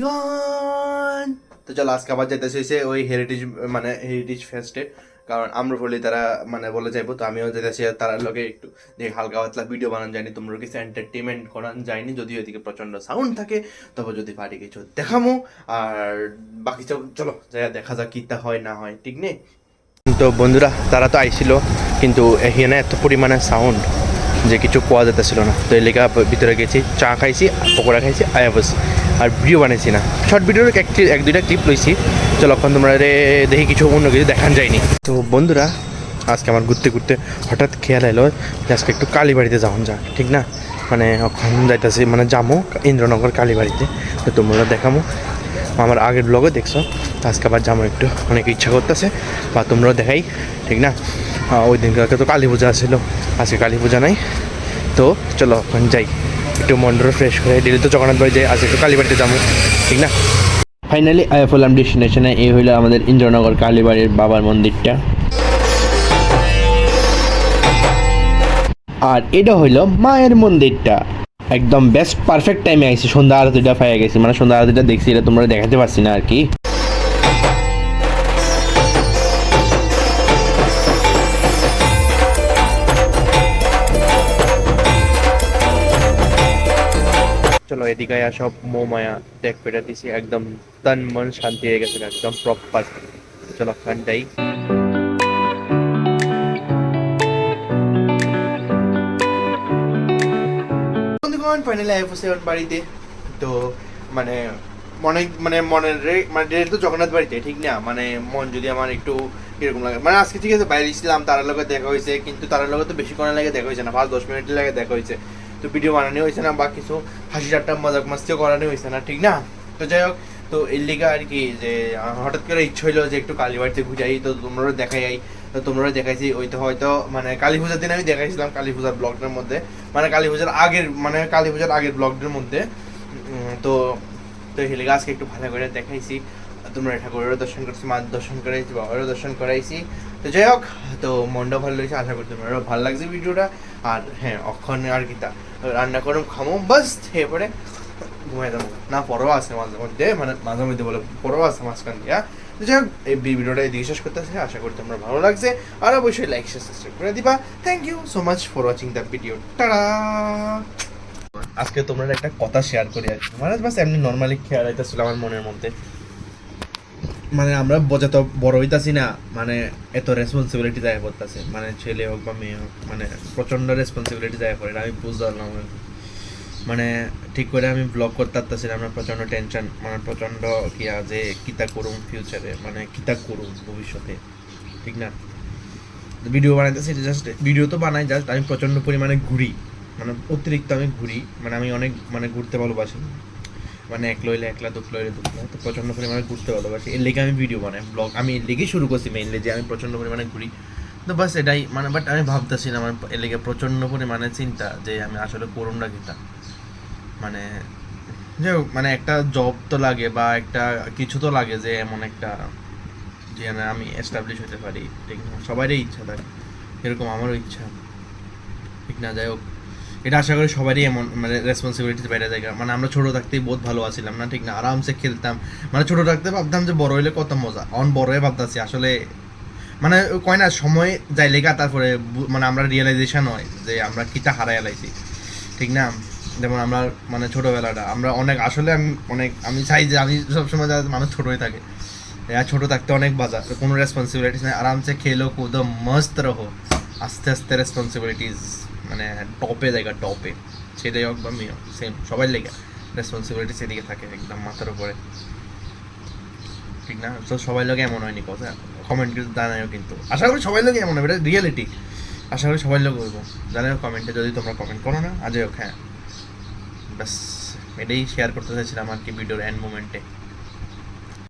বন্ধুগণ তো চলো আজকে আবার যেতেছে হয়েছে ওই হেরিটেজ ফেস্টে, কারণ আমরা বলি তারা মানে বলে যাইবো, তো আমিও যেতেছি তার লগে একটু যে হালকা পাতলা ভিডিও বানানো যায়নি, তোমরা কিছু এন্টারটেনমেন্ট করান যায়নি, যদিও এদিকে প্রচন্ড সাউন্ড থাকে, তবে যদি পারি কিছু দেখামো আর বাকি চলো যাই দেখা যাক কিতা হয় না হয়, ঠিক নেই? তো বন্ধুরা তারা তো আইছিল, কিন্তু এখানে এত পরিমাণে সাউন্ড যে কিছু পাওয়া যেতেছিল না, তো এই লেখা ভিতরে গেছি, চা খাইছি, পকোড়া খাইছি, আয়া বসি, আর ভিডিও বানাইছি না। শর্ট ভিডিওর এক দুইটা ক্লিপ লইছি, চলো এখন তোমরা দেখি কিছু অন্য কিছু দেখান যায়নি। তো বন্ধুরা আজকে আমার ঘুরতে ঘুরতে হঠাৎ খেয়াল এলো যে আজকে একটু কালীবাড়িতে যাওয়া যাক, ঠিক না? মানে এখন যাইতেছি মানে যাবো ইন্দ্রনগর কালীবাড়িতে, তো তোমরা দেখামো আমার আগের ব্লগে দেখছো, আজকে আবার যাবো, একটু অনেক ইচ্ছা করতেছে বা তোমরাও দেখাই, ঠিক না? ওই দিনকালকে তো কালী পূজা ছিল, আজকে কালী পূজা নাই, তো চলো এখন যাই একটু মনটা ফ্রেশ করে, ডেলি তো জগন্নাথ বাড়ি যাই, আজকে একটু কালীবাড়িতে যাবো, ঠিক না? ফাইনালি আই ফেলাম ডেস্টিনেশনে, এই হইলো আমাদের ইন্দ্রনগর কালীবাড়ির বাবার মন্দিরটা, আর এটা হইলো মায়ের মন্দিরটা। একদম বেস্ট পারফেক্ট টাইমে আইছি, সন্ধ্যা আরতিটা পাইয়া গেছি, মানে সন্ধ্যা আরতিটা দেখছি, এটা তোমরা দেখাতে পারছি না আর কি। চলো এদিকে সব মোমায়া ত্যাগ করে দিছি, একদম তন মন শান্তি হয়ে গেছে একদম প্রপার। চলো খানটাই ফাইনালি আই পৌঁছে বাড়িতে। তো মানে মনের তো জগন্নাথ বাড়িতে, ঠিক না? মানে মন যদি আমার একটু এরকম লাগে, মানে আজকে ঠিক আছে বাইরে ছিলাম, তার লগে দেখা হয়েছে, কিন্তু তার লগে তো বেশিক্ষণ লাগে দেখা হয়েছে না, 5-10 মিনিটের লাগে দেখা হয়েছে, তো ভিডিও বানানো হয়েছে না বা কিছু হাসি ঠাট্টা মজাক মাস্তিও করানো হয়েছে না, ঠিক না? তো যাই হোক, তো এর লিগা আর কি যে হঠাৎ করে ইচ্ছে হইলো যে একটু কালীবাড়িতে ঘুরাই, তো তোমরাও দেখাই, তো তোমরাও দেখাইছি, ওই তো হয়তো মানে কালী পূজার দিন আমি দেখাইছিলাম কালী পূজার ব্লগটার মধ্যে, মানে কালী পূজার আগের ব্লগটার মধ্যে। তো তো হেলে আজকে একটু ভালো করে দেখাইছি, তোমরা ঠাকুরেরও দর্শন করছি, মার দর্শন করাইছি, বাবারও দর্শন করাইছি, তো যাই হোক, তো মনটা ভালো লাগছে, আশা করি তোমারও ভালো লাগছে ভিডিওটা। আর হ্যাঁ অক্ষণ আর কি তা রান্না করুন খামো বাস, খেয়ে পরে ঘুমাই যাবো না, পরও আছে মাঝে মধ্যে, মানে মাঝে মধ্যে বলে পরও আছে মাঝখান দিয়া। তো যাই হোক এই ভিডিওটা এদিকে শেষ করতেছে, আশা করি তোমরা ভালো লাগছে, আর অবশ্যই লাইক শেয়ার সাবস্ক্রাইব করে দিবা। Thank you so much for watching the video, tata. আজকে তোমরা একটা কথা শেয়ার করি আর কি, মানে বাস এমনি নর্মালি খেয়াল আইতেছিল আমার মনের মধ্যে, মানে আমরা যত বড় হইতাছি না, মানে এত রেসপন্সিবিলিটি যায় পড়তেছে, মানে ছেলে হোক বা মেয়ে হোক, মানে প্রচন্ড রেসপন্সিবিলিটি যায় পড়ে, আমি বুঝলাম, মানে ঠিক করে আমি ব্লগ করতে পারতেছি না, আমার প্রচন্ড টেনশন, মানে প্রচন্ড কিয়া যে কিতা করুম ফিউচারে, মানে কিতা করুম ভবিষ্যতে, ঠিক না? ভিডিও বানাইতেছি, জাস্ট ভিডিও তো বানাই, জাস্ট আমি প্রচন্ড পরিমাণে ঘুরি, মানে অতিরিক্ত আমি ঘুরি, মানে আমি অনেক মানে ঘুরতে ভালোবাসি, মানে এক লইলে একলা, দুঃখ লইলে দুঃখ, তো প্রচণ্ড পরিমাণে ঘুরতে ভালোবাসি, এর লেগে আমি ভিডিও বানাই, ব্লগ আমি এর লেগেই শুরু করছি মেইনলি, যে আমি প্রচণ্ড পরিমাণে ঘুরি, তো বাস এটাই মানে। বাট আমি ভাবতেছি না, আমার এর লেগে প্রচণ্ড পরিমাণে চিন্তা যে আমি আসলে করুন না কিতা, মানে যাই হোক, মানে একটা জব তো লাগে বা একটা কিছু তো লাগে, যে এমন একটা যে আমি এস্টাবলিশ হতে পারি, ঠিক না? সবারই ইচ্ছা থাকে, এরকম আমারও ইচ্ছা, ঠিক না? যাই হোক, এটা আশা করি সবারই এমন মানে রেসপন্সিবিলিটি বেড়ে যায়, মানে আমরা ছোটো থাকতেই বহুত ভালো আছিলাম না, ঠিক না? আরামসে খেলতাম, মানে ছোটো থাকতে ভাবতাম যে বড় হইলে কত মজা, অন বড় হয়ে ভাবতেছি আসলে, মানে কয় না সময় যাই লেগা, তারপরে মানে আমরা রিয়েলাইজেশন হয় যে আমরা কিটা হারাই লাইছি, ঠিক না? যেমন আমরা মানে ছোটোবেলাটা আমরা অনেক আসলে আমি চাই যে আমি সবসময় যাতে মানুষ ছোটো হয়ে থাকে, ছোটো থাকতে অনেক বাজার, কোনো রেসপন্সিবিলিটিস নেই, আরামসে খেলো কুদো মস্ত রহো, আস্তে আস্তে রেসপন্সিবিলিটিস মানে টপে জায়গা, টপে ছেলে হোক বা মেয়ে হোক সেম সবাই লেগে রেসপন্সিবিলিটি সেদিকে থাকে একদম মাথার উপরে, ঠিক না? তো সবাই লোক এমন হয়নি, কথা কমেন্ট কিন্তু জানাও, কিন্তু আশা করি সবাই লোক এমন হবে, এটা রিয়েলিটি, আশা করি সবাই লোক বলবো, জানাও কমেন্টে, যদি তোমরা কমেন্ট করো না আজও, হ্যাঁ ব্যাস এটাই শেয়ার করতে চাইছিলাম আর কি ভিডিওর এন্ড মোমেন্টে।